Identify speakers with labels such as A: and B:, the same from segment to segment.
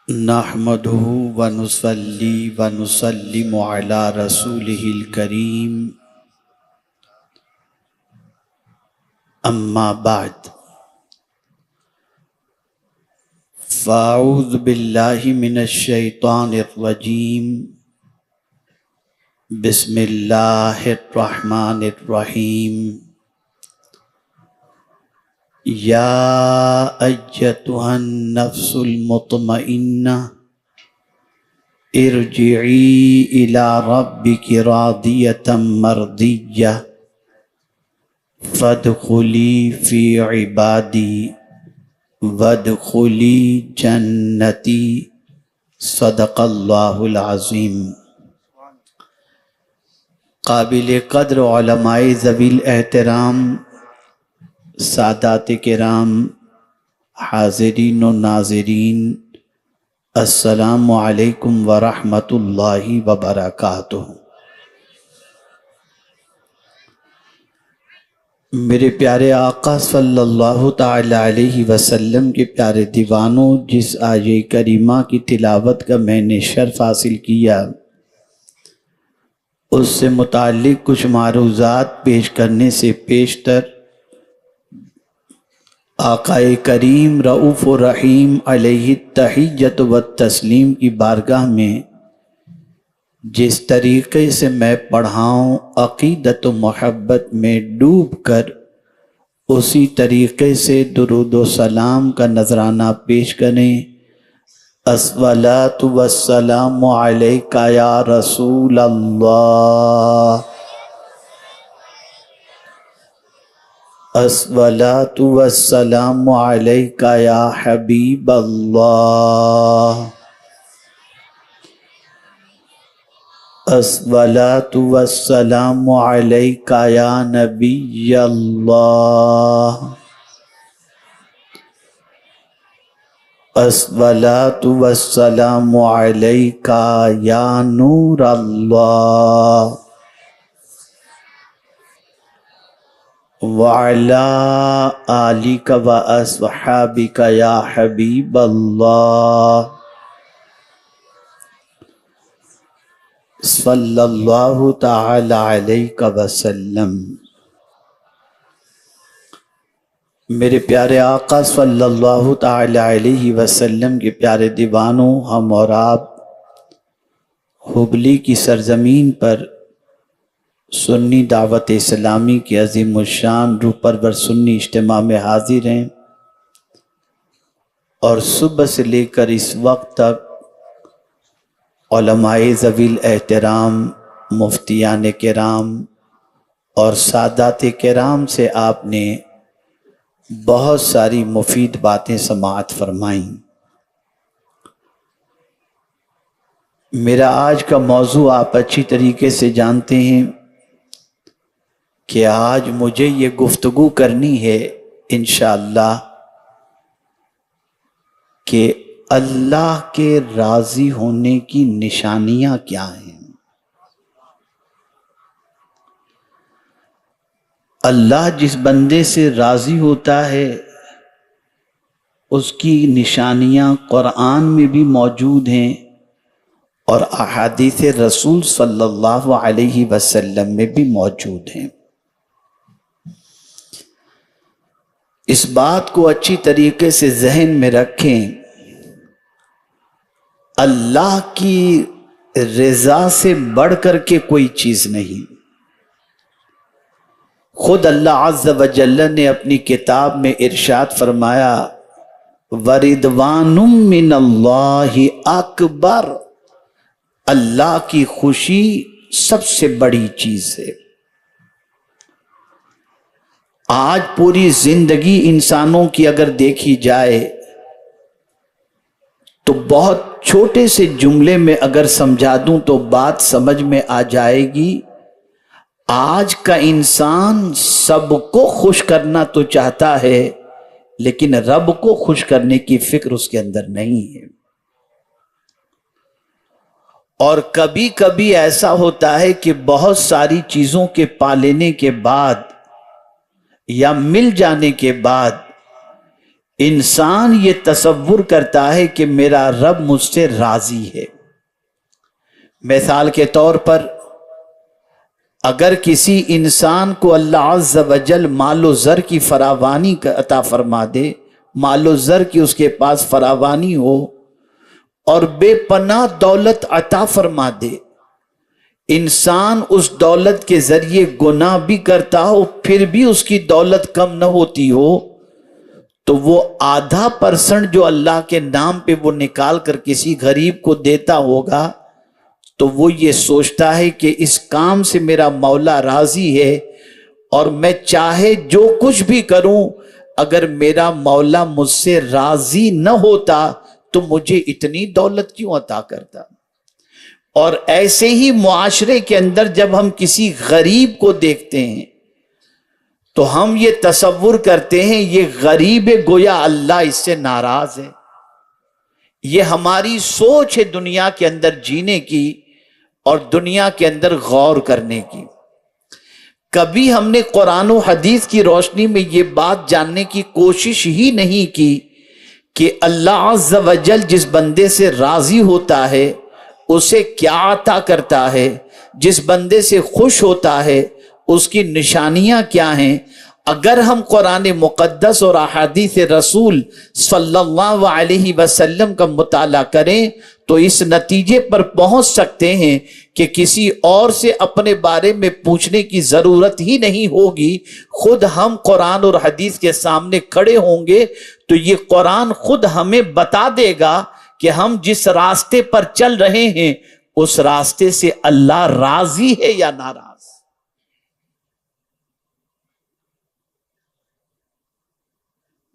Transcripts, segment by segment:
A: نحمده ونصلي ونسلم على رسوله الكريم أما بعد فأعوذ بالله من الشيطان الرجيم بسم الله الرحمن الرحيم يا أيتها النفس المطمئنة ارجعي إلى ربك راضية مرضية فادخلي في عبادي وادخلي جنتي صدق اللہ العظیم۔ قابل قدر علماء ذوی الاحترام، سادات کرام، حاضرین و ناظرین، السلام علیکم ورحمۃ اللہ وبرکاتہ۔ میرے پیارے آقا صلی اللہ تعالی علیہ وسلم کے پیارے دیوانوں، جس آیہ کریمہ کی تلاوت کا میں نے شرف حاصل کیا، اس سے متعلق کچھ معروضات پیش کرنے سے پیشتر آقا کریم رؤوف و رحیم علیہ التحیۃ والتسلیم کی بارگاہ میں جس طریقے سے میں پڑھاؤں، عقیدت و محبت میں ڈوب کر اسی طریقے سے درود و سلام کا نذرانہ پیش کریں۔ الصلاۃ والسلام علیک یا رسول اللہ، الصلاۃ والسلام علیک یا حبیب اللہ، الصلاۃ والسلام علیک یا نبی اللہ، الصلاۃ والسلام علیک یا نور اللہ، وعلی آلک و اصحابک یا حبیب اللہ، صلی اللہ تعالی علیہ وسلم۔ میرے پیارے آقا صلی اللہ تعالی علیہ وسلم کے پیارے دیوانوں، ہم اور آپ ہبلی کی سرزمین پر سنی دعوت اسلامی کی عظیم الشان روح پرور سنی اجتماع میں حاضر ہیں، اور صبح سے لے کر اس وقت تک علماء ذوی الاحترام، مفتیان کرام اور سادات کرام سے آپ نے بہت ساری مفید باتیں سماعت فرمائیں۔ میرا آج کا موضوع آپ اچھی طریقے سے جانتے ہیں کہ آج مجھے یہ گفتگو کرنی ہے انشاءاللہ کہ اللہ کے راضی ہونے کی نشانیاں کیا ہیں۔ اللہ جس بندے سے راضی ہوتا ہے اس کی نشانیاں قرآن میں بھی موجود ہیں اور احادیث رسول صلی اللہ علیہ وسلم میں بھی موجود ہیں۔ اس بات کو اچھی طریقے سے ذہن میں رکھیں، اللہ کی رضا سے بڑھ کر کے کوئی چیز نہیں۔ خود اللہ عز و جل نے اپنی کتاب میں ارشاد فرمایا، وَرِضْوَانٌ مِّنَ اللَّهِ اکبر، اللہ کی خوشی سب سے بڑی چیز ہے۔ آج پوری زندگی انسانوں کی اگر دیکھی جائے تو بہت چھوٹے سے جملے میں اگر سمجھا دوں تو بات سمجھ میں آ جائے گی۔ آج کا انسان سب کو خوش کرنا تو چاہتا ہے، لیکن رب کو خوش کرنے کی فکر اس کے اندر نہیں ہے۔ اور کبھی کبھی ایسا ہوتا ہے کہ بہت ساری چیزوں کے پا لینے کے بعد یا مل جانے کے بعد انسان یہ تصور کرتا ہے کہ میرا رب مجھ سے راضی ہے۔ مثال کے طور پر اگر کسی انسان کو اللہ عز و جل مال و زر کی فراوانی کا عطا فرما دے، مال و زر کی اس کے پاس فراوانی ہو اور بے پناہ دولت عطا فرما دے، انسان اس دولت کے ذریعے گناہ بھی کرتا ہو پھر بھی اس کی دولت کم نہ ہوتی ہو، تو وہ %.5 جو اللہ کے نام پہ وہ نکال کر کسی غریب کو دیتا ہوگا تو وہ یہ سوچتا ہے کہ اس کام سے میرا مولا راضی ہے اور میں چاہے جو کچھ بھی کروں، اگر میرا مولا مجھ سے راضی نہ ہوتا تو مجھے اتنی دولت کیوں عطا کرتا۔ اور ایسے ہی معاشرے کے اندر جب ہم کسی غریب کو دیکھتے ہیں تو ہم یہ تصور کرتے ہیں یہ غریب ہے، گویا اللہ اس سے ناراض ہے۔ یہ ہماری سوچ ہے دنیا کے اندر جینے کی اور دنیا کے اندر غور کرنے کی۔ کبھی ہم نے قرآن و حدیث کی روشنی میں یہ بات جاننے کی کوشش ہی نہیں کی کہ اللہ عز و جل جس بندے سے راضی ہوتا ہے اسے کیا عطا کرتا ہے، جس بندے سے خوش ہوتا ہے اس کی نشانیاں کیا ہیں۔ اگر ہم قرآن مقدس اور احادیث رسول صلی اللہ علیہ وسلم کا مطالعہ کریں تو اس نتیجے پر پہنچ سکتے ہیں کہ کسی اور سے اپنے بارے میں پوچھنے کی ضرورت ہی نہیں ہوگی، خود ہم قرآن اور حدیث کے سامنے کھڑے ہوں گے تو یہ قرآن خود ہمیں بتا دے گا کہ ہم جس راستے پر چل رہے ہیں اس راستے سے اللہ راضی ہے یا ناراض۔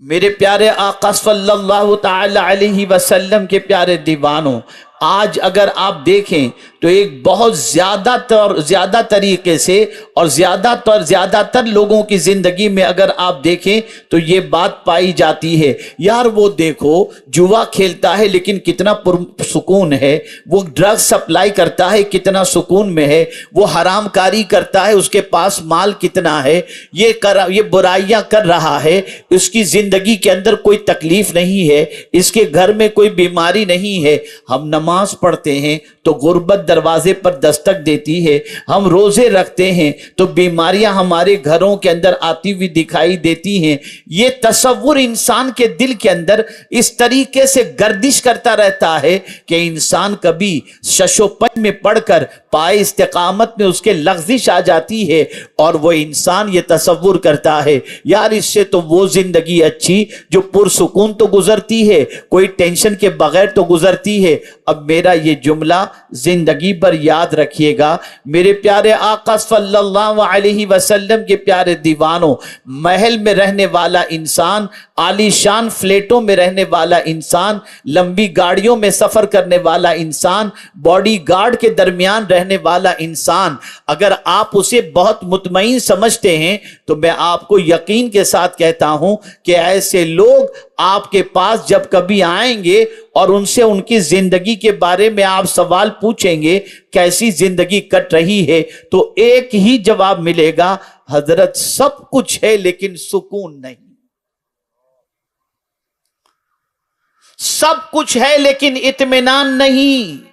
A: میرے پیارے آقا صلی اللہ تعالی علیہ وسلم کے پیارے دیوانوں، آج اگر آپ دیکھیں تو ایک بہت زیادہ طریقے سے اور زیادہ تر لوگوں کی زندگی میں اگر آپ دیکھیں تو یہ بات پائی جاتی ہے، یار وہ دیکھو جوا کھیلتا ہے لیکن کتنا پرسکون ہے، وہ ڈرگ سپلائی کرتا ہے کتنا سکون میں ہے، وہ حرام کاری کرتا ہے اس کے پاس مال کتنا ہے، یہ برائیاں کر رہا ہے، اس کی زندگی کے اندر کوئی تکلیف نہیں ہے، اس کے گھر میں کوئی بیماری نہیں ہے۔ ہم نماز پڑھتے ہیں تو غربت دروازے پر دستک دیتی ہے، ہم روزے رکھتے ہیں تو بیماریاں ہمارے گھروں کے اندر آتی ہوئی دکھائی دیتی ہیں۔ یہ تصور انسان کے دل کے اندر اس طریقے سے گردش کرتا رہتا ہے کہ انسان کبھی شش و پنج میں پڑھ کر پائے استقامت میں اس کے لغزش آ جاتی ہے اور وہ انسان یہ تصور کرتا ہے یار اس سے تو وہ زندگی اچھی جو پرسکون تو گزرتی ہے، کوئی ٹینشن کے بغیر تو گزرتی ہے۔ اب میرا یہ جملہ زندگی پر یاد رکھیے گا، میرے پیارے آقا صلی اللہ علیہ وسلم کے پیارے دیوانوں، محل میں رہنے والا انسان، عالی شان فلیٹوں میں رہنے والا انسان، لمبی گاڑیوں میں سفر کرنے والا انسان، باڈی گارڈ کے درمیان رہنے والا انسان، اگر آپ اسے بہت مطمئن سمجھتے ہیں تو میں آپ کو یقین کے ساتھ کہتا ہوں کہ ایسے لوگ آپ کے پاس جب کبھی آئیں گے اور ان سے ان کی زندگی کے بارے میں آپ سوال پوچھیں گے کیسی زندگی کٹ رہی ہے تو ایک ہی جواب ملے گا، حضرت سب کچھ ہے لیکن سکون نہیں، سب کچھ ہے لیکن اطمینان نہیں۔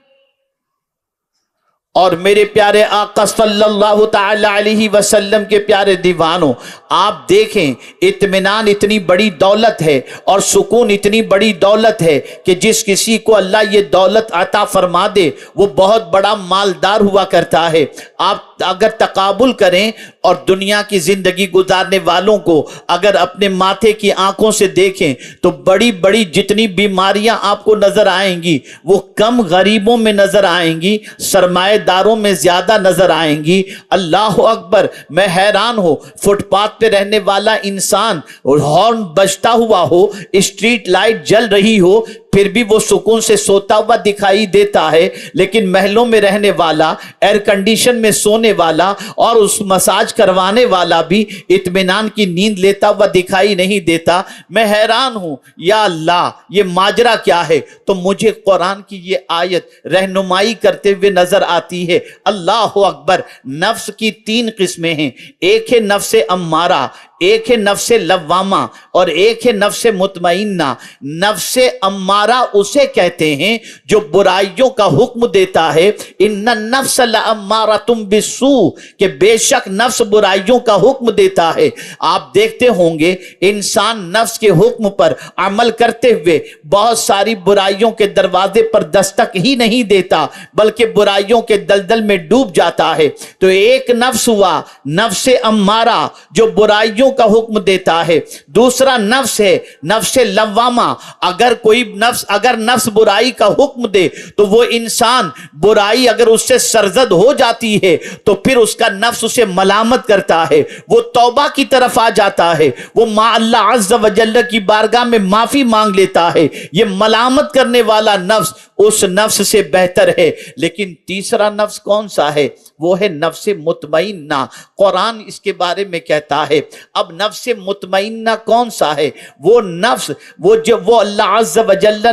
A: اور میرے پیارے آقا صلی اللہ تعالی علیہ وسلم کے پیارے دیوانوں، آپ دیکھیں اطمینان اتنی بڑی دولت ہے اور سکون اتنی بڑی دولت ہے کہ جس کسی کو اللہ یہ دولت عطا فرما دے وہ بہت بڑا مالدار ہوا کرتا ہے۔ آپ اگر تقابل کریں اور دنیا کی زندگی گزارنے والوں کو اگر اپنے ماتھے کی آنکھوں سے دیکھیں تو بڑی بڑی جتنی بیماریاں آپ کو نظر آئیں گی وہ کم غریبوں میں نظر آئیں گی، سرمایہ داروں میں زیادہ نظر آئیں گی۔ اللہ اکبر، میں حیران ہوں، فٹ پاتھ پہ رہنے والا انسان ہارن بجتا ہوا ہو، اسٹریٹ لائٹ جل رہی ہو، پھر بھی وہ سکون سے سوتا ہوا دکھائی دیتا ہے، لیکن محلوں میں رہنے والا، ایئر کنڈیشن میں سونے والا اور اس مساج کروانے والا بھی اطمینان کی نیند لیتا ہوا دکھائی نہیں دیتا۔ میں حیران ہوں، یا اللہ یہ ماجرا کیا ہے؟ تو مجھے قرآن کی یہ آیت رہنمائی کرتے ہوئے نظر آتی ہے۔ اللہ اکبر، نفس کی 3 قسمیں ہیں، ایک ہے نفس امارہ، ایک ہے نفس لوامہ اور ایک ہے نفس مطمئنہ۔ نفس امارہ اسے کہتے ہیں جو برائیوں کا حکم دیتا ہے، ان النفس لامارۃ بالسوء، کہ بے شک نفس برائیوں کا حکم دیتا ہے۔ آپ دیکھتے ہوں گے انسان نفس کے حکم پر عمل کرتے ہوئے بہت ساری برائیوں کے دروازے پر دستک ہی نہیں دیتا، بلکہ برائیوں کے دلدل میں ڈوب جاتا ہے۔ تو ایک نفس ہوا نفس امارہ جو برائیوں کا حکم دیتا ہے، دوسرا نفس ہے نفس لوامہ۔ اگر نفس برائی کا حکم دے تو وہ انسان برائی اگر اس سے سرزد ہو جاتی ہے تو پھر اس کا نفس اسے ملامت کرتا ہے، وہ توبہ کی طرف آ جاتا ہے، وہ اللہ عز و جل کی بارگاہ میں معافی مانگ لیتا ہے۔ یہ ملامت کرنے والا نفس اس نفس سے بہتر ہے۔ لیکن تیسرا نفس کون سا ہے؟ وہ ہے نفس مطمئنہ۔ قرآن اس کے بارے میں کہتا ہے۔ اب نفس مطمئنہ کون سا ہے؟ وہ نفس وہ اللہ عز و جل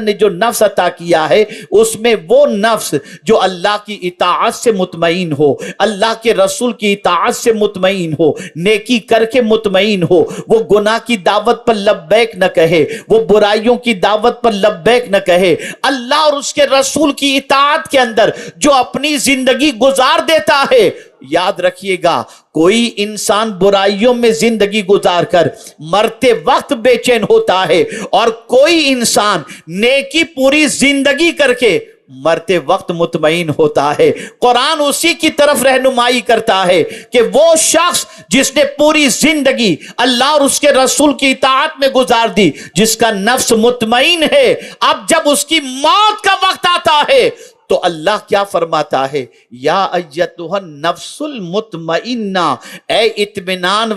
A: نے جو نفس عطا کیا ہے، اس میں وہ نفس جو اللہ کی اطاعت سے مطمئن ہو، اللہ کے رسول کی اطاعت سے مطمئن ہو، نیکی کر کے مطمئن ہو، وہ گناہ کی دعوت پر لبیک نہ کہے، وہ برائیوں کی دعوت پر لبیک نہ کہے، اللہ اور اس کے رسول کی اطاعت کے اندر جو اپنی زندگی گزار دیتا ہے۔ یاد رکھیے گا، کوئی انسان برائیوں میں زندگی گزار کر مرتے وقت بے چین ہوتا ہے، اور کوئی انسان نیکی پوری زندگی کر کے مرتے وقت مطمئن ہوتا ہے۔ قرآن اسی کی طرف رہنمائی کرتا ہے کہ وہ شخص جس نے پوری زندگی اللہ اور اس کے رسول کی اطاعت میں گزار دی، جس کا نفس مطمئن ہے، اب جب اس کی موت کا وقت آتا ہے تو اللہ کیا فرماتا ہے؟ یا ایتھا النفس المطمئنہ، اے اطمینان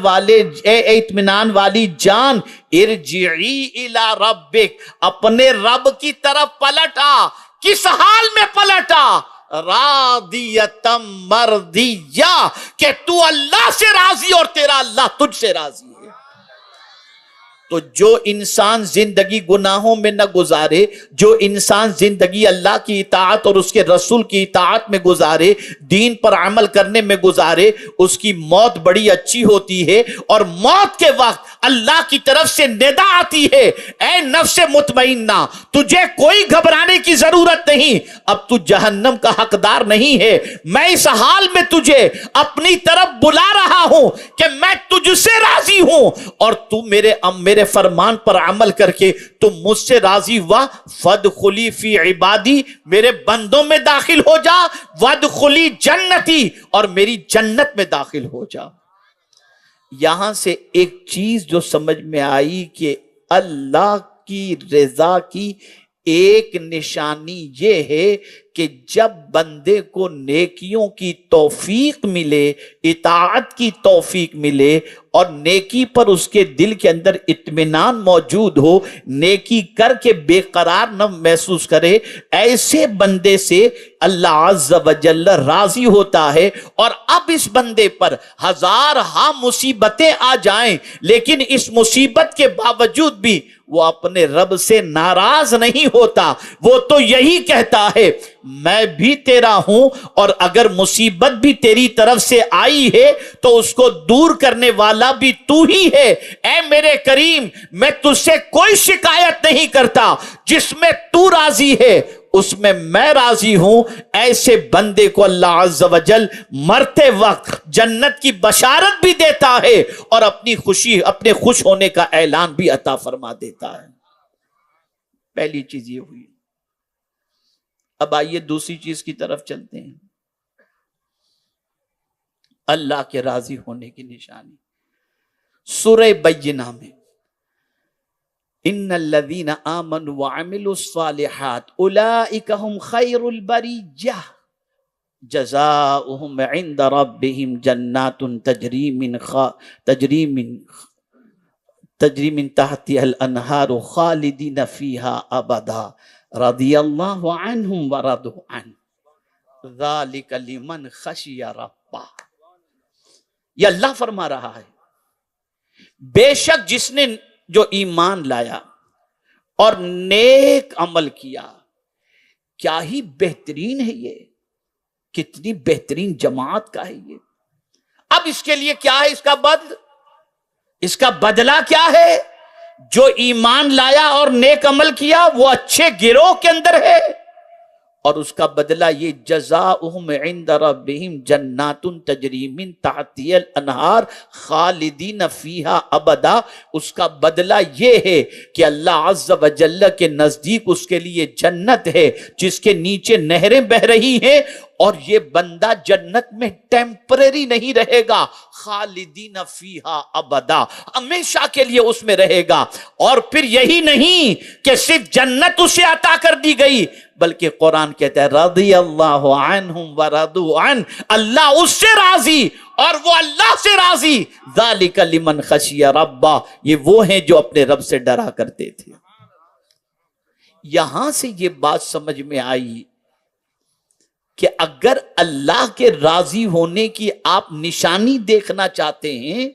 A: والی جان، ارجعی الی ربک، اپنے رب کی طرف پلٹ آ۔ کس حال میں پلٹا؟ راضیۃ مرضیہ، کہ تو اللہ سے راضی اور تیرا اللہ تجھ سے راضی ہے۔ تو جو انسان زندگی گناہوں میں نہ گزارے، جو انسان زندگی اللہ کی اطاعت اور اس کے رسول کی اطاعت میں گزارے، دین پر عمل کرنے میں گزارے، اس کی موت بڑی اچھی ہوتی ہے۔ اور موت کے وقت اللہ کی طرف سے ندا آتی ہے، اے نفس مطمئنہ، تجھے کوئی گھبرانے کی ضرورت نہیں، اب تو جہنم کا حقدار نہیں ہے۔ میں اس حال میں تجھے اپنی طرف بلا رہا ہوں کہ میں تجھ سے راضی ہوں، اور تو میرے فرمان پر عمل کر کے تم مجھ سے راضی ہوا، فادخلی فی عبادی، میرے بندوں میں داخل ہو جا، وادخلی جنتی، اور میری جنت میں داخل ہو جا۔ یہاں سے ایک چیز جو سمجھ میں آئی کہ اللہ کی رضا کی ایک نشانی یہ ہے کہ جب بندے کو نیکیوں کی توفیق ملے، اطاعت کی توفیق ملے، اور نیکی پر اس کے دل کے اندر اطمینان موجود ہو، نیکی کر کے بے قرار نہ محسوس کرے، ایسے بندے سے اللہ عز و جل راضی ہوتا ہے۔ اور اب اس بندے پر ہزار مصیبتیں آ جائیں، لیکن اس مصیبت کے باوجود بھی وہ اپنے رب سے ناراض نہیں ہوتا۔ وہ تو یہی کہتا ہے میں بھی تیرا ہوں، اور اگر مصیبت بھی تیری طرف سے آئی ہے تو اس کو دور کرنے والا بھی تو ہی ہے۔ اے میرے کریم، میں تجھ سے کوئی شکایت نہیں کرتا، جس میں تو راضی ہے اس میں میں راضی ہوں۔ ایسے بندے کو اللہ عز و جل مرتے وقت جنت کی بشارت بھی دیتا ہے، اور اپنے خوش ہونے کا اعلان بھی عطا فرما دیتا ہے۔ پہلی چیز یہ ہوئی۔ اب آئیے دوسری چیز کی طرف چلتے ہیں، اللہ کے راضی ہونے کی نشانی۔ سورہ بینہ میں ان الذین آمنوا وعملوا الصالحات اولئک هم خیر البریہ جزاؤہم عند ربہم جنات تجری من تحتها الانہار خالدین فیہا ابدا رضی اللہ عنہم ورضوا عنہ ذالک لمن خشی ربہ۔ یہ اللہ فرما رہا ہے بے شک جس نے جو ایمان لایا اور نیک عمل کیا، کیا ہی بہترین ہے یہ، کتنی بہترین جماعت کا ہے یہ۔ اب اس کے لیے کیا ہے اس کا بدلہ کیا ہے؟ جو ایمان لایا اور نیک عمل کیا وہ اچھے گروہ کے اندر ہے، اور اس کا بدلہ یہ جزاؤہم عند ربہم جنات تجری من تحتہا الانہار خالدین فیہا ابدا۔ اس کا بدلہ یہ ہے کہ اللہ عز و جل کے نزدیک اس کے لیے جنت ہے جس کے نیچے نہریں بہ رہی ہیں، اور یہ بندہ جنت میں ٹیمپریری نہیں رہے گا، خالدین فیہا ابدا، ہمیشہ کے لیے اس میں رہے گا۔ اور پھر یہی نہیں کہ صرف جنت اسے عطا کر دی گئی، بلکہ قرآن کہتا ہے رضی اللہ عنہم ورضوا عنہ، اللہ اس سے راضی اور وہ اللہ سے راضی، ذالک لمن خشی ربہ، یہ وہ ہیں جو اپنے رب سے ڈرا کرتے تھے۔ یہاں سے یہ بات سمجھ میں آئی کہ اگر اللہ کے راضی ہونے کی آپ نشانی دیکھنا چاہتے ہیں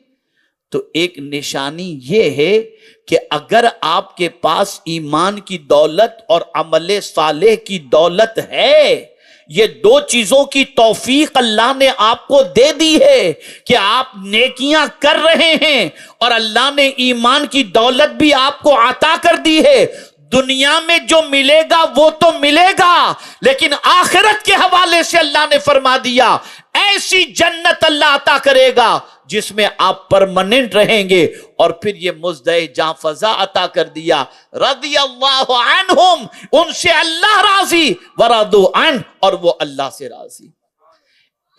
A: تو ایک نشانی یہ ہے کہ اگر آپ کے پاس ایمان کی دولت اور عمل صالح کی دولت ہے، یہ دو چیزوں کی توفیق اللہ نے آپ کو دے دی ہے کہ آپ نیکیاں کر رہے ہیں، اور اللہ نے ایمان کی دولت بھی آپ کو عطا کر دی ہے، دنیا میں جو ملے گا وہ تو ملے گا، لیکن آخرت کے حوالے سے اللہ نے فرما دیا ایسی جنت اللہ عطا کرے گا جس میں آپ پرماننٹ رہیں گے۔ اور پھر یہ مزدہ جاں فضا عطا کر دیا رضی اللہ عنہم، ان سے اللہ راضی، ورضوا عنہ، اور وہ اللہ سے راضی۔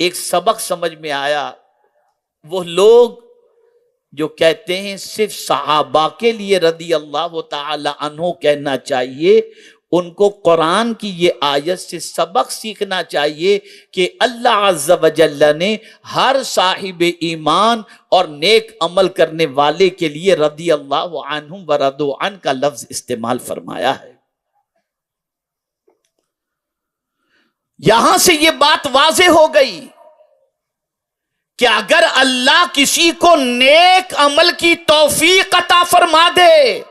A: ایک سبق سمجھ میں آیا، وہ لوگ جو کہتے ہیں صرف صحابہ کے لیے رضی اللہ تعالی عنہ کہنا چاہیے، ان کو قرآن کی یہ آیت سے سبق سیکھنا چاہیے کہ اللہ عز و جل نے ہر صاحب ایمان اور نیک عمل کرنے والے کے لیے رضی اللہ عنہم ورضوا عنہ کا لفظ استعمال فرمایا ہے۔ یہاں سے یہ بات واضح ہو گئی کہ اگر اللہ کسی کو نیک عمل کی توفیق عطا فرما دے،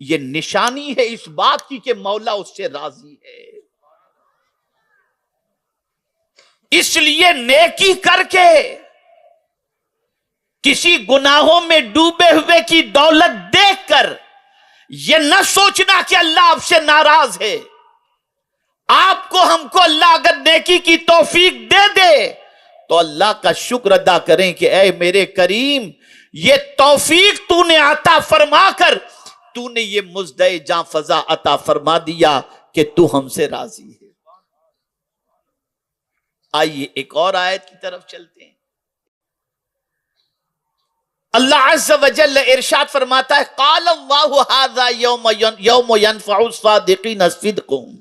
A: یہ نشانی ہے اس بات کی کہ مولا اس سے راضی ہے۔ اس لیے نیکی کر کے کسی گناہوں میں ڈوبے ہوئے کی دولت دیکھ کر یہ نہ سوچنا کہ اللہ آپ سے ناراض ہے۔ آپ کو ہم کو اللہ اگر نیکی کی توفیق دے دے تو اللہ کا شکر ادا کریں کہ اے میرے کریم، یہ توفیق تو نے عطا فرما کر تو نے یہ مزدہ جاں فضا عطا فرما دیا کہ تو ہم سے راضی ہے۔ آئیے ایک اور آیت کی طرف چلتے ہیں۔ اللہ عز و جل ارشاد فرماتا ہے قال اللہ ھذا یوم ینفع الصادقین صدقہم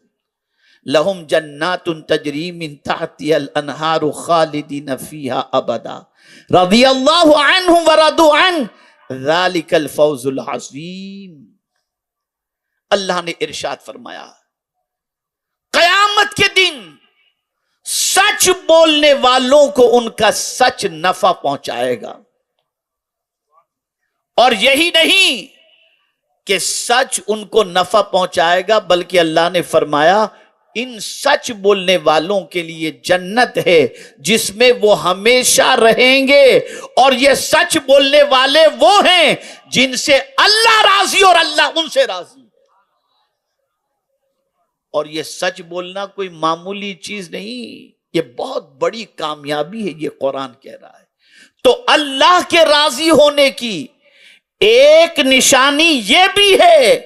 A: لہم جنات تجری من تحتہا الانہار خالدین فیہا ابدا رضی اللہ عنہم ورضوا عنہ ذالک الفوز العظیم۔ اللہ نے ارشاد فرمایا قیامت کے دن سچ بولنے والوں کو ان کا سچ نفع پہنچائے گا، اور یہی نہیں کہ سچ ان کو نفع پہنچائے گا، بلکہ اللہ نے فرمایا ان سچ بولنے والوں کے لیے جنت ہے جس میں وہ ہمیشہ رہیں گے، اور یہ سچ بولنے والے وہ ہیں جن سے اللہ راضی اور اللہ ان سے راضی۔ اور یہ سچ بولنا کوئی معمولی چیز نہیں، یہ بہت بڑی کامیابی ہے، یہ قرآن کہہ رہا ہے۔ تو اللہ کے راضی ہونے کی ایک نشانی یہ بھی ہے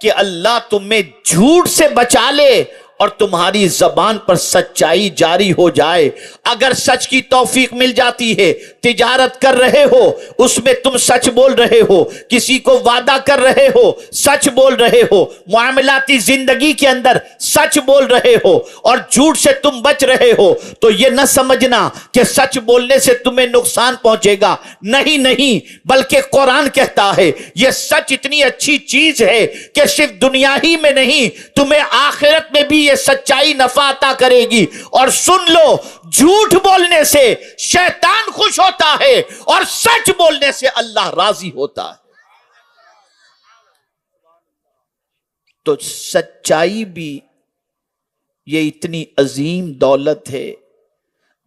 A: کہ اللہ تمہیں جھوٹ سے بچا لے اور تمہاری زبان پر سچائی جاری ہو جائے۔ اگر سچ کی توفیق مل جاتی ہے، تجارت کر رہے ہو اس میں تم سچ بول رہے ہو، کسی کو وعدہ کر رہے ہو سچ بول رہے ہو، معاملاتی زندگی کے اندر سچ بول رہے ہو اور جھوٹ سے تم بچ رہے ہو، تو یہ نہ سمجھنا کہ سچ بولنے سے تمہیں نقصان پہنچے گا، نہیں، بلکہ قرآن کہتا ہے یہ سچ اتنی اچھی چیز ہے کہ صرف دنیا ہی میں نہیں تمہیں آخرت میں بھی یہ سچائی نفع عطا کرے گی۔ اور سن لو، جھوٹ بولنے سے شیطان خوش ہوتا ہے اور سچ بولنے سے اللہ راضی ہوتا ہے۔ تو سچائی بھی یہ اتنی عظیم دولت ہے۔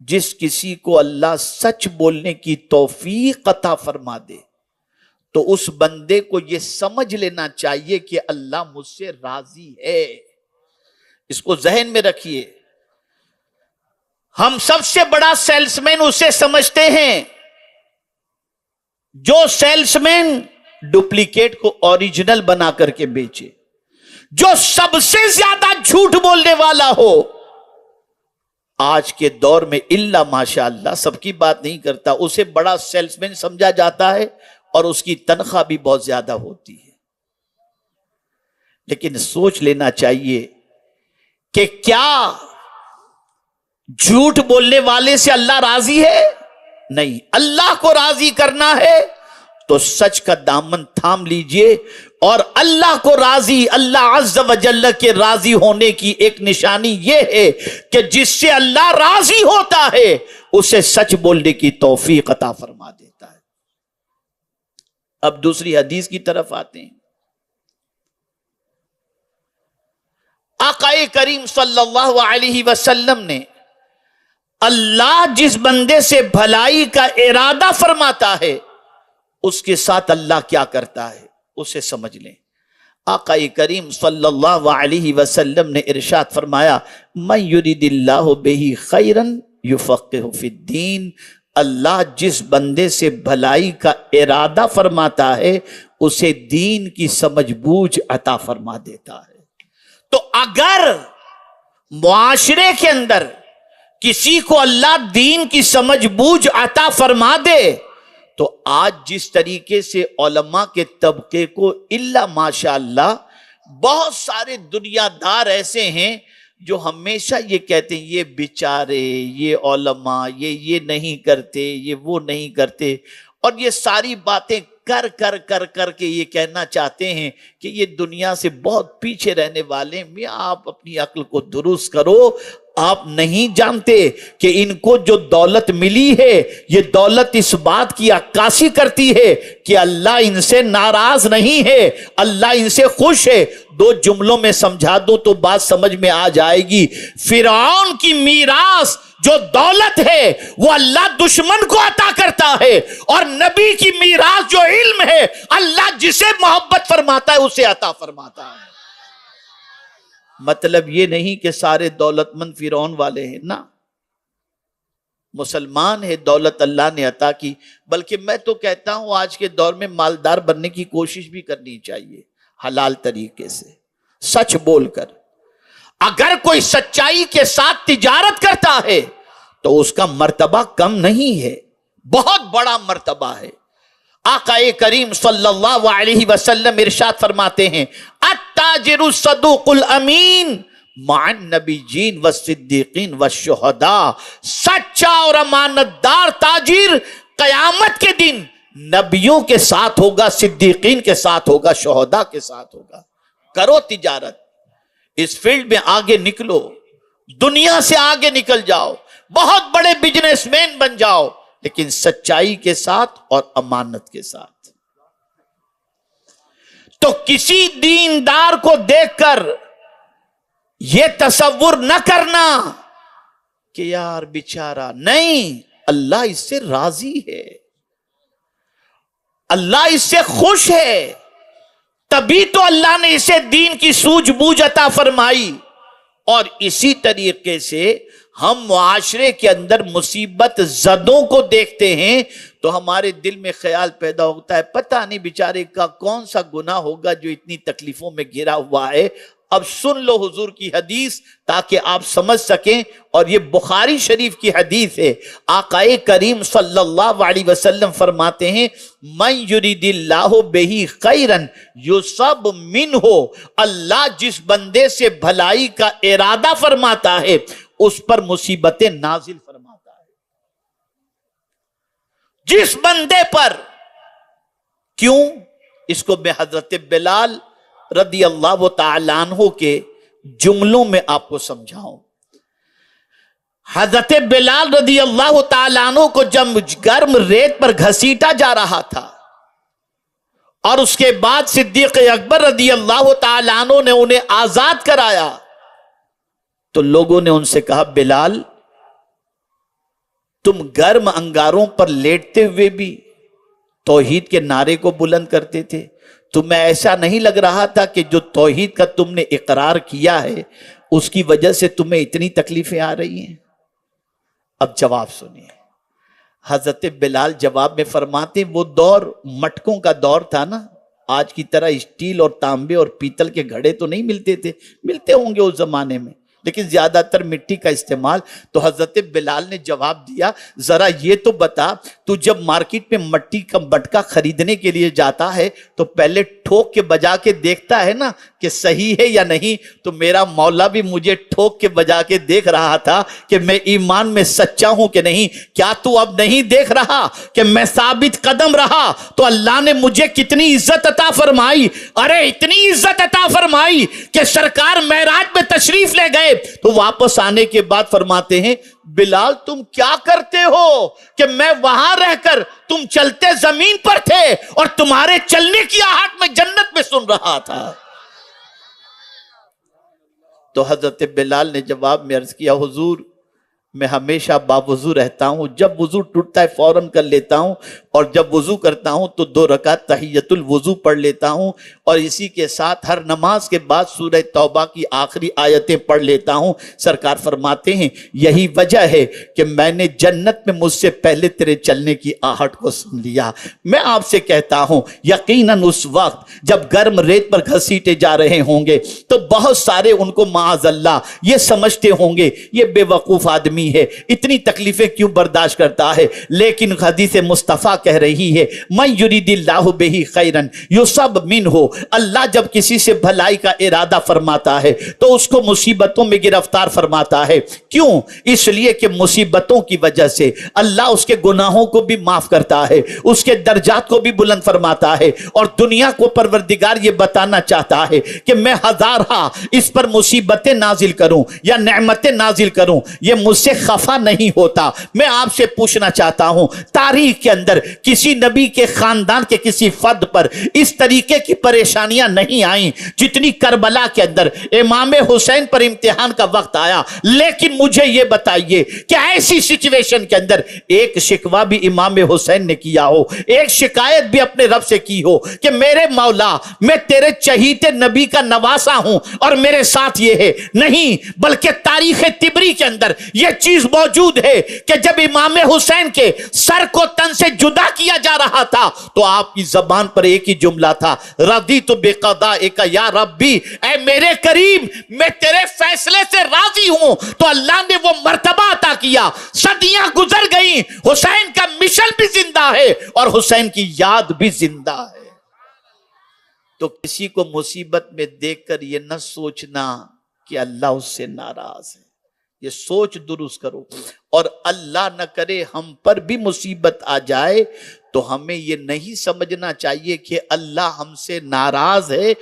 A: جس کسی کو اللہ سچ بولنے کی توفیق عطا فرما دے تو اس بندے کو یہ سمجھ لینا چاہیے کہ اللہ مجھ سے راضی ہے. اس کو ذہن میں رکھیے. ہم سب سے بڑا سیلس مین اسے سمجھتے ہیں جو سیلس مین ڈپلیکیٹ کو اوریجنل بنا کر کے بیچے, جو سب سے زیادہ جھوٹ بولنے والا ہو. آج کے دور میں الا ماشاء اللہ, سب کی بات نہیں کرتا, اسے بڑا سیلس مین سمجھا جاتا ہے اور اس کی تنخواہ بھی بہت زیادہ ہوتی ہے. لیکن سوچ لینا چاہیے کہ کیا جھوٹ بولنے والے سے اللہ راضی ہے؟ نہیں. اللہ کو راضی کرنا ہے تو سچ کا دامن تھام لیجئے, اور اللہ کو راضی, اللہ عز و جل کے راضی ہونے کی ایک نشانی یہ ہے کہ جس سے اللہ راضی ہوتا ہے اسے سچ بولنے کی توفیق عطا فرما دیتا ہے. اب دوسری حدیث کی طرف آتے ہیں. آقا کریم صلی اللہ علیہ وسلم نے اللہ جس بندے سے بھلائی کا ارادہ فرماتا ہے اس کے ساتھ اللہ کیا کرتا ہے اسے سمجھ لیں. آقا کریم صلی اللہ علیہ وسلم نے ارشاد فرمایا, من یرید اللہ بہ خیرا یفقہہ فی الدین, اللہ جس بندے سے بھلائی کا ارادہ فرماتا ہے اسے دین کی سمجھ بوجھ عطا فرما دیتا ہے. تو اگر معاشرے کے اندر کسی کو اللہ دین کی سمجھ بوجھ عطا فرما دے تو آج جس طریقے سے علماء کے طبقے کو الا ماشاء اللہ بہت سارے دنیا دار ایسے ہیں جو ہمیشہ یہ کہتے ہیں یہ بیچارے, یہ علماء, یہ نہیں کرتے, یہ وہ نہیں کرتے, اور یہ ساری باتیں کر کے یہ کہنا چاہتے ہیں کہ یہ دنیا سے بہت پیچھے رہنے والے ہیں. آپ اپنی عقل کو درست کرو. آپ نہیں جانتے کہ ان کو جو دولت ملی ہے یہ دولت اس بات کی عکاسی کرتی ہے کہ اللہ ان سے ناراض نہیں ہے, اللہ ان سے خوش ہے. دو جملوں میں سمجھا دوں تو بات سمجھ میں آ جائے گی. فرعون کی میراث جو دولت ہے وہ اللہ دشمن کو عطا کرتا ہے, اور نبی کی میراث جو علم ہے اللہ جسے محبت فرماتا ہے اسے عطا فرماتا ہے. مطلب یہ نہیں کہ سارے دولت مند فرعون والے ہیں, نا, مسلمان ہے, دولت اللہ نے عطا کی. بلکہ میں تو کہتا ہوں آج کے دور میں مالدار بننے کی کوشش بھی کرنی چاہیے, حلال طریقے سے, سچ بول کر. اگر کوئی سچائی کے ساتھ تجارت کرتا ہے تو اس کا مرتبہ کم نہیں ہے, بہت بڑا مرتبہ ہے. آقا کریم صلی اللہ علیہ وسلم ارشاد فرماتے ہیں, التاجر الصدوق الامین مع النبیین والصدیقین والشہداء, سچا اور امانت دار تاجر قیامت کے دن نبیوں کے ساتھ ہوگا, صدیقین کے ساتھ ہوگا, شہداء کے ساتھ ہوگا. کرو تجارت, اس فیلڈ میں آگے نکلو, دنیا سے آگے نکل جاؤ, بہت بڑے بزنس مین بن جاؤ, لیکن سچائی کے ساتھ اور امانت کے ساتھ. تو کسی دیندار کو دیکھ کر یہ تصور نہ کرنا کہ یار بیچارہ, نہیں, اللہ اس سے راضی ہے, اللہ اس سے خوش ہے, تبھی تو اللہ نے اسے دین کی سوجھ بوجھ عطا فرمائی. اور اسی طریقے سے ہم معاشرے کے اندر مصیبت زدوں کو دیکھتے ہیں تو ہمارے دل میں خیال پیدا ہوتا ہے پتہ نہیں بیچارے کا کون سا گناہ ہوگا جو اتنی تکلیفوں میں گھرا ہوا ہے. اب سن لو حضور کی حدیث تاکہ آپ سمجھ سکیں, اور یہ بخاری شریف کی حدیث ہے. آقا کریم صلی اللہ علیہ وسلم فرماتے ہیں, من یرید اللہ بہ خیرا یصب منہ, اللہ جس بندے سے بھلائی کا ارادہ فرماتا ہے اس پر مصیبتیں نازل فرماتا ہے. جس بندے پر, کیوں؟ اس کو میں حضرت بلال رضی اللہ تعالیٰ عنہ کے جملوں میں آپ کو سمجھاؤں. حضرت بلال رضی اللہ تعالیٰ عنہ کو جب گرم ریت پر گھسیٹا جا رہا تھا اور اس کے بعد صدیق اکبر رضی اللہ تعالیٰ عنہ نے انہیں آزاد کرایا تو لوگوں نے ان سے کہا, بلال تم گرم انگاروں پر لیٹتے ہوئے بھی توحید کے نعرے کو بلند کرتے تھے؟ تمہیں ایسا نہیں لگ رہا تھا کہ جو توحید کا تم نے اقرار کیا ہے اس کی وجہ سے تمہیں اتنی تکلیفیں آ رہی ہیں؟ اب جواب سنیے. حضرت بلال جواب میں فرماتے وہ دور مٹکوں کا دور تھا نا. آج کی طرح اسٹیل اور تانبے اور پیتل کے گھڑے تو نہیں ملتے تھے، ملتے ہوں گے اس زمانے میں، لیکن زیادہ تر مٹی کا استعمال. تو حضرت بلال نے جواب دیا ذرا یہ تو بتا، تو جب مارکیٹ میں مٹی کا مٹکا خریدنے کے لیے جاتا ہے تو پہلے ٹھوک کے بجا کے دیکھتا ہے نا کہ صحیح ہے یا نہیں؟ تو میرا مولا بھی مجھے ٹھوک کے بجا کے دیکھ رہا تھا کہ میں ایمان میں سچا ہوں کہ نہیں. کیا تو اب نہیں دیکھ رہا کہ میں ثابت قدم رہا تو اللہ نے مجھے کتنی عزت عطا فرمائی؟ ارے اتنی عزت عطا فرمائی کہ سرکار معراج میں تشریف لے گئے تو واپس آنے کے بعد فرماتے ہیں بلال تم کیا کرتے ہو کہ میں وہاں رہ کر تم چلتے زمین پر تھے اور تمہارے چلنے کی آہٹ میں جنت میں سن رہا تھا. تو حضرت بلال نے جواب میں عرض کیا حضور میں ہمیشہ باوضو رہتا ہوں، جب وضو ٹوٹتا ہے فوراً کر لیتا ہوں، اور جب وضو کرتا ہوں تو 2 رکعت تحیت الوضو پڑھ لیتا ہوں، اور اسی کے ساتھ ہر نماز کے بعد سورہ توبہ کی آخری آیتیں پڑھ لیتا ہوں. سرکار فرماتے ہیں یہی وجہ ہے کہ میں نے جنت میں مجھ سے پہلے تیرے چلنے کی آہٹ کو سن لیا. میں آپ سے کہتا ہوں یقیناً اس وقت جب گرم ریت پر گھسیٹے جا رہے ہوں گے تو بہت سارے ان کو معاذ اللہ یہ سمجھتے ہوں گے یہ بے وقوف آدمی ہے، اتنی تکلیفیں کیوں برداشت کرتا ہے. لیکن حدیث مصطفیٰ کہہ رہی ہے من یرید اللہ بہ خیرا یصب منہ، اللہ جب کسی سے بھلائی کا ارادہ فرماتا ہے تو اس کو مصیبتوں میں گرفتار فرماتا ہے. کیوں؟ اس لیے کہ مصیبتوں کی وجہ سے اللہ اس کے گناہوں کو بھی معاف کرتا ہے، اس کے درجات کو بھی بلند فرماتا ہے، اور دنیا کو پروردگار یہ بتانا چاہتا ہے کہ میں ہزارہ اس پر مصیبتیں نازل کروں یا نعمتیں نازل کروں یہ مجھ سے خفا نہیں ہوتا. میں آپ سے پوچھنا چاہتا ہوں تاریخ کے اندر کسی نبی کے خاندان کے کسی فرد پر اس طریقے کی پریشانیاں نہیں آئیں جتنی کربلا کے اندر امام حسین پر امتحان کا وقت آیا. لیکن مجھے یہ بتائیے کہ ایسی سچویشن کے اندر ایک شکوہ بھی امام حسین نے کیا ہو، ایک شکایت بھی اپنے رب سے کی ہو کہ میرے مولا میں تیرے چہیتے نبی کا نواسا ہوں اور میرے ساتھ یہ ہے؟ نہیں، بلکہ تاریخ طبری کے اندر یہ چیز موجود ہے کہ جب امام حسین کے سر کو تن سے جدا کیا جا رہا تھا تو آپ کی زبان پر ایک ہی جملہ تھا رضیت بقضائک یا ربی، اے میرے کریم میں تیرے فیصلے سے راضی ہوں. تو اللہ نے وہ مرتبہ عطا کیا، صدیاں گزر گئیں، حسین کا مشن بھی زندہ ہے اور حسین کی یاد بھی زندہ ہے. تو کسی کو مصیبت میں دیکھ کر یہ نہ سوچنا کہ اللہ اس سے ناراض ہے، یہ سوچ درست کرو. اور اللہ نہ کرے ہم پر بھی مصیبت آ جائے تو ہمیں یہ نہیں سمجھنا چاہیے کہ اللہ ہم سے ناراض ہے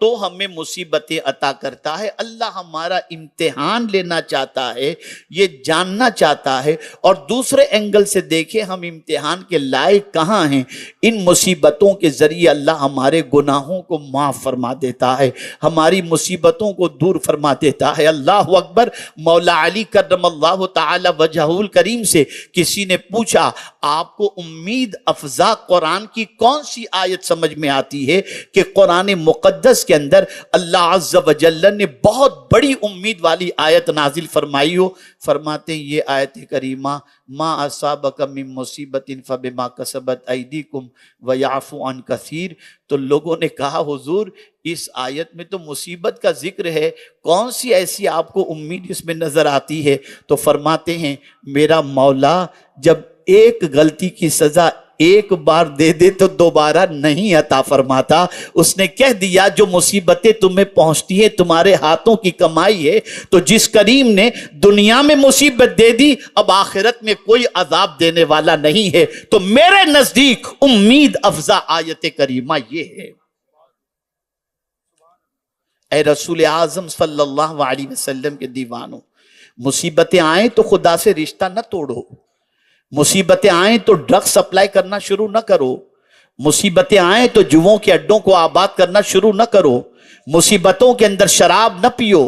A: تو ہمیں مصیبتیں عطا کرتا ہے. اللہ ہمارا امتحان لینا چاہتا ہے، یہ جاننا چاہتا ہے. اور دوسرے اینگل سے دیکھیں ہم امتحان کے لائق کہاں ہیں. ان مصیبتوں کے ذریعے اللہ ہمارے گناہوں کو معاف فرما دیتا ہے، ہماری مصیبتوں کو دور فرما دیتا ہے. اللہ اکبر. مولا علی کرم اللہ تعالی وجہہ الکریم سے کسی نے پوچھا آپ کو امید افزا قرآن کی کون سی آیت سمجھ میں آتی ہے کہ قرآن مقدس کے اندر اللہ عز و جل نے بہت بڑی امید والی آیت نازل فرمائی ہو؟ فرماتے ہیں یہ آیت کریمہ ما اصابک من مصیبت فبما کسبت ایدیکم ویعفو عن کثیر. تو لوگوں نے کہا حضور اس آیت میں تو مصیبت کا ذکر ہے، کون سی ایسی آپ کو امید اس میں نظر آتی ہے؟ تو فرماتے ہیں میرا مولا جب ایک غلطی کی سزا ایک بار دے دے تو دوبارہ نہیں عطا فرماتا. اس نے کہہ دیا جو مصیبتیں تمہیں پہنچتی ہیں تمہارے ہاتھوں کی کمائی ہے، تو جس کریم نے دنیا میں مصیبت دے دی اب آخرت میں کوئی عذاب دینے والا نہیں ہے. تو میرے نزدیک امید افزا آیت کریمہ یہ ہے. اے رسول اعظم صلی اللہ علیہ وسلم کے دیوانوں، مصیبتیں آئیں تو خدا سے رشتہ نہ توڑو، مصیبتیں آئیں تو ڈرگ سپلائی کرنا شروع نہ کرو، مصیبتیں آئیں تو جوؤں کے اڈوں کو آباد کرنا شروع نہ کرو، مصیبتوں کے اندر شراب نہ پیو،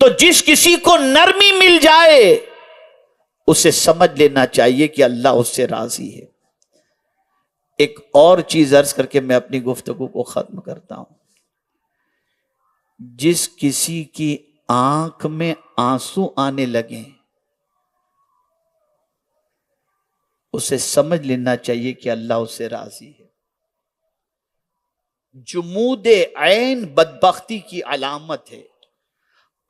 A: تو جس کسی کو نرمی مل جائے اسے سمجھ لینا چاہیے کہ اللہ اس سے راضی ہے۔ ایک اور چیز عرض کر کے میں اپنی گفتگو کو ختم کرتا ہوں۔ جس کسی کی آنکھ میں آنسو آنے لگیں اسے سمجھ لینا چاہیے کہ اللہ اس سے راضی ہے۔ جمود عین بدبختی کی علامت ہے،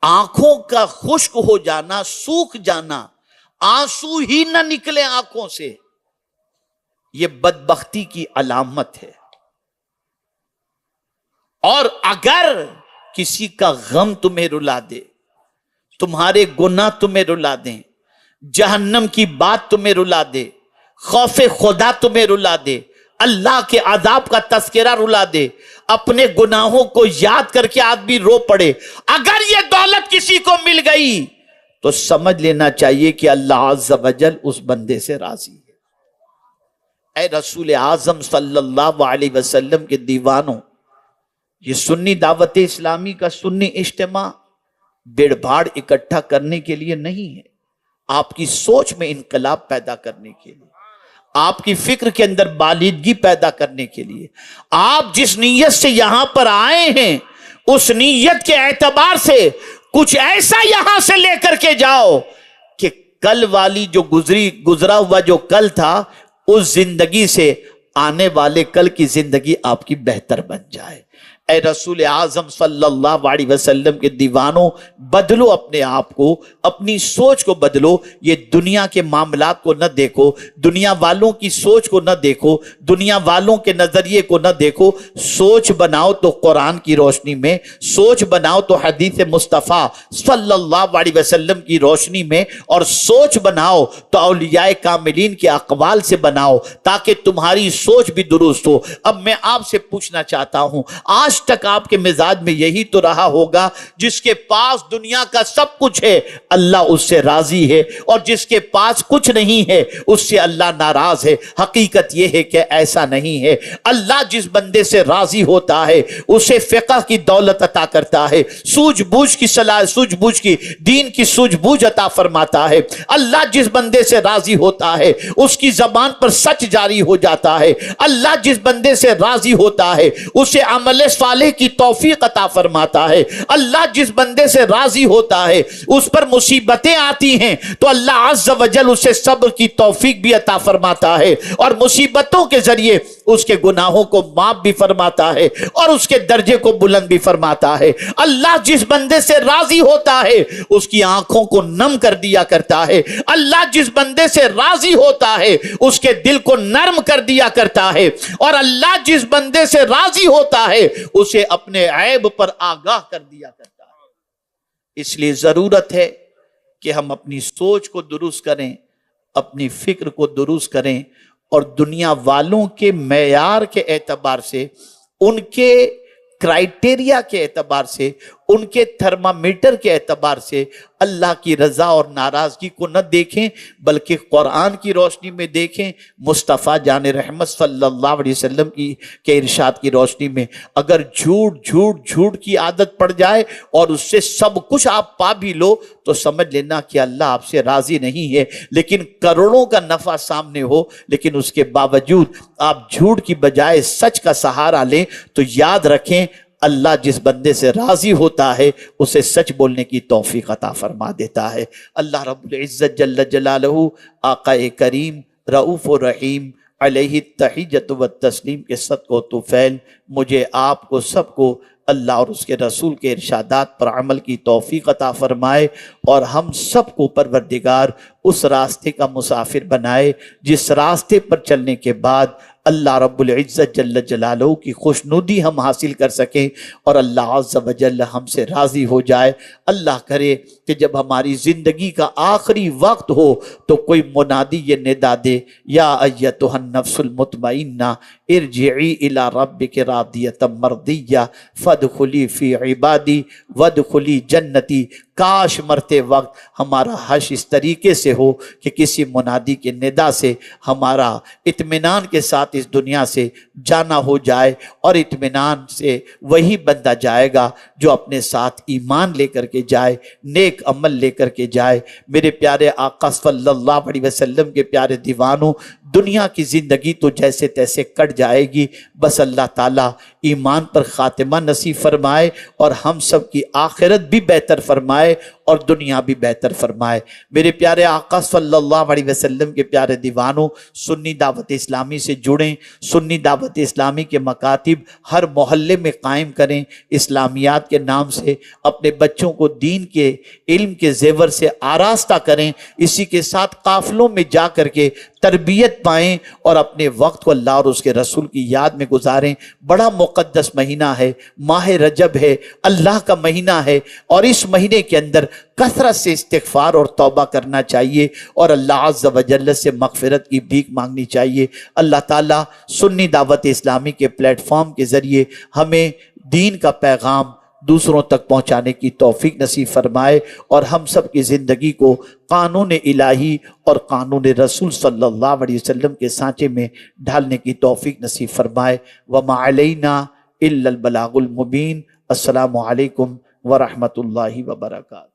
A: آنکھوں کا خشک ہو جانا، سوکھ جانا، آنسو ہی نہ نکلے آنکھوں سے، یہ بدبختی کی علامت ہے۔ اور اگر کسی کا غم تمہیں رلا دے، تمہارے گناہ تمہیں رلا دیں، جہنم کی بات تمہیں رلا دے، خوف خدا تمہیں رلا دے، اللہ کے عذاب کا تذکرہ رلا دے، اپنے گناہوں کو یاد کر کے آدمی رو پڑے، اگر یہ دولت کسی کو مل گئی تو سمجھ لینا چاہیے کہ اللہ عز و جل اس بندے سے راضی ہے۔ اے رسول اعظم صلی اللہ علیہ وسلم کے دیوانوں، یہ سنی دعوت اسلامی کا سنی اجتماع بھیڑ بھاڑ اکٹھا کرنے کے لیے نہیں ہے، آپ کی سوچ میں انقلاب پیدا کرنے کے لیے، آپ کی فکر کے اندر بالیدگی پیدا کرنے کے لیے۔ آپ جس نیت سے یہاں پر آئے ہیں اس نیت کے اعتبار سے کچھ ایسا یہاں سے لے کر کے جاؤ کہ کل والی جو گزرا ہوا جو کل تھا اس زندگی سے آنے والے کل کی زندگی آپ کی بہتر بن جائے۔ اے رسول اعظم صلی اللہ علیہ وسلم کے دیوانوں، بدلو اپنے آپ کو، اپنی سوچ کو بدلو۔ یہ دنیا کے معاملات کو نہ دیکھو، دنیا والوں کی سوچ کو نہ دیکھو، دنیا والوں کے نظریے کو نہ دیکھو۔ سوچ بناؤ تو قرآن کی روشنی میں، سوچ بناؤ تو حدیث مصطفیٰ صلی اللہ علیہ وسلم کی روشنی میں، اور سوچ بناؤ تو اولیاء کاملین کے اقوال سے بناؤ تاکہ تمہاری سوچ بھی درست ہو۔ اب میں آپ سے پوچھنا چاہتا ہوں، آج تک آپ کے مزاج میں یہی تو رہا ہوگا جس کے پاس دنیا کا سب کچھ ہے اللہ اس سے راضی ہے، اور جس کے پاس کچھ نہیں ہے اس سے اللہ ناراض ہے۔ حقیقت یہ ہے کہ ایسا نہیں ہے۔ اللہ جس بندے سے راضی ہوتا ہے اسے فقہ کی دولت عطا کرتا ہے، سوجھ بوجھ کی صلاح، سوجھ بوجھ کی دین کی سوجھ بوجھ عطا فرماتا ہے۔ اللہ جس بندے سے راضی ہوتا ہے اس کی زبان پر سچ جاری ہو جاتا ہے۔ اللہ جس بندے سے راضی ہوتا ہے اسے عمل صالح کی توفیق عطا فرماتا ہے۔ اللہ جس بندے سے راضی ہوتا ہے اس پر مصیبتیں آتی ہیں تو اللہ عز و جل اسے صبر کی توفیق بھی عطا فرماتا ہے، اور مصیبتوں کے ذریعے اس کے گناہوں کو معاف بھی فرماتا ہے اور اس کے درجے کو بلند بھی فرماتا ہے۔ اللہ جس بندے سے راضی ہوتا ہے اس کی آنکھوں کو نم کر دیا کرتا ہے۔ اللہ جس بندے سے راضی ہوتا ہے اس کے دل کو نرم کر دیا کرتا ہے، اور اللہ جس بندے سے راضی ہوتا ہے اسے اپنے عیب پر آگاہ کر دیا کرتا ہے۔ اس لیے ضرورت ہے کہ ہم اپنی سوچ کو درست کریں، اپنی فکر کو درست کریں، اور دنیا والوں کے معیار کے اعتبار سے، ان کے کرائیٹیریا کے اعتبار سے، ان کے تھرمامیٹر کے اعتبار سے اللہ کی رضا اور ناراضگی کو نہ دیکھیں بلکہ قرآن کی روشنی میں دیکھیں، مصطفیٰ جان رحمت صلی اللہ علیہ وسلم کے ارشاد کی روشنی میں۔ اگر جھوٹ کی عادت پڑ جائے اور اس سے سب کچھ آپ پا بھی لو تو سمجھ لینا کہ اللہ آپ سے راضی نہیں ہے۔ لیکن کروڑوں کا نفع سامنے ہو لیکن اس کے باوجود آپ جھوٹ کی بجائے سچ کا سہارا لیں تو یاد رکھیں اللہ جس بندے سے راضی ہوتا ہے اسے سچ بولنے کی توفیق عطا فرما دیتا ہے۔ اللہ رب العزت جل جلالہ آقا کریم رؤوف و رحیم علیہ التحیۃ والتسلیم کے صدقہ و طفیل مجھے آپ کو سب کو اللہ اور اس کے رسول کے ارشادات پر عمل کی توفیق عطا فرمائے، اور ہم سب کو پروردگار اس راستے کا مسافر بنائے جس راستے پر چلنے کے بعد اللہ رب العزت جل جلالہ کی خوشنودی ہم حاصل کر سکیں اور اللہ عز و جل ہم سے راضی ہو جائے۔ اللہ کرے کہ جب ہماری زندگی کا آخری وقت ہو تو کوئی منادی یہ ندا دے، یا ایتھا النفس المطمئنہ ارجعی الی ربک راضیۃ مرضیہ فادخلی فی عبادی وادخلی جنتی۔ کاش مرتے وقت ہمارا حشر اس طریقے سے ہو کہ کسی منادی کے ندا سے ہمارا اطمینان کے ساتھ اس دنیا سے جانا ہو جائے، اور اطمینان سے وہی بندہ جائے گا جو اپنے ساتھ ایمان لے کر کے جائے، نیک عمل لے کر کے جائے۔ میرے پیارے آقا صلی اللہ علیہ وسلم کے پیارے دیوانوں، دنیا کی زندگی تو جیسے تیسے کٹ جائے گی، بس اللہ تعالیٰ ایمان پر خاتمہ نصیب فرمائے اور ہم سب کی آخرت بھی بہتر فرمائے اور دنیا بھی بہتر فرمائے۔ میرے پیارے آقا صلی اللہ علیہ وسلم کے پیارے دیوانوں، سنی دعوت اسلامی سے جڑیں، سنی دعوت اسلامی کے مکاتب ہر محلے میں قائم کریں، اسلامیات کے نام سے اپنے بچوں کو دین کے علم کے زیور سے آراستہ کریں، اسی کے ساتھ قافلوں میں جا کر کے تربیت پائیں اور اپنے وقت کو اللہ اور اس کے رسول کی یاد میں گزاریں۔ بڑا مقدس مہینہ ہے، ماہ رجب ہے، اللہ کا مہینہ ہے، اور اس مہینے کے اندر کثرت سے استغفار اور توبہ کرنا چاہیے اور اللہ عز و جل سے مغفرت کی بھیک مانگنی چاہیے۔ اللہ تعالیٰ سنی دعوت اسلامی کے پلیٹ فارم کے ذریعے ہمیں دین کا پیغام دوسروں تک پہنچانے کی توفیق نصیب فرمائے اور ہم سب کی زندگی کو قانون الہی اور قانون رسول صلی اللہ علیہ وسلم کے سانچے میں ڈھالنے کی توفیق نصیب فرمائے۔ وما علینا الا البلاغ المبین۔ السلام علیکم ورحمۃ اللہ وبرکاتہ۔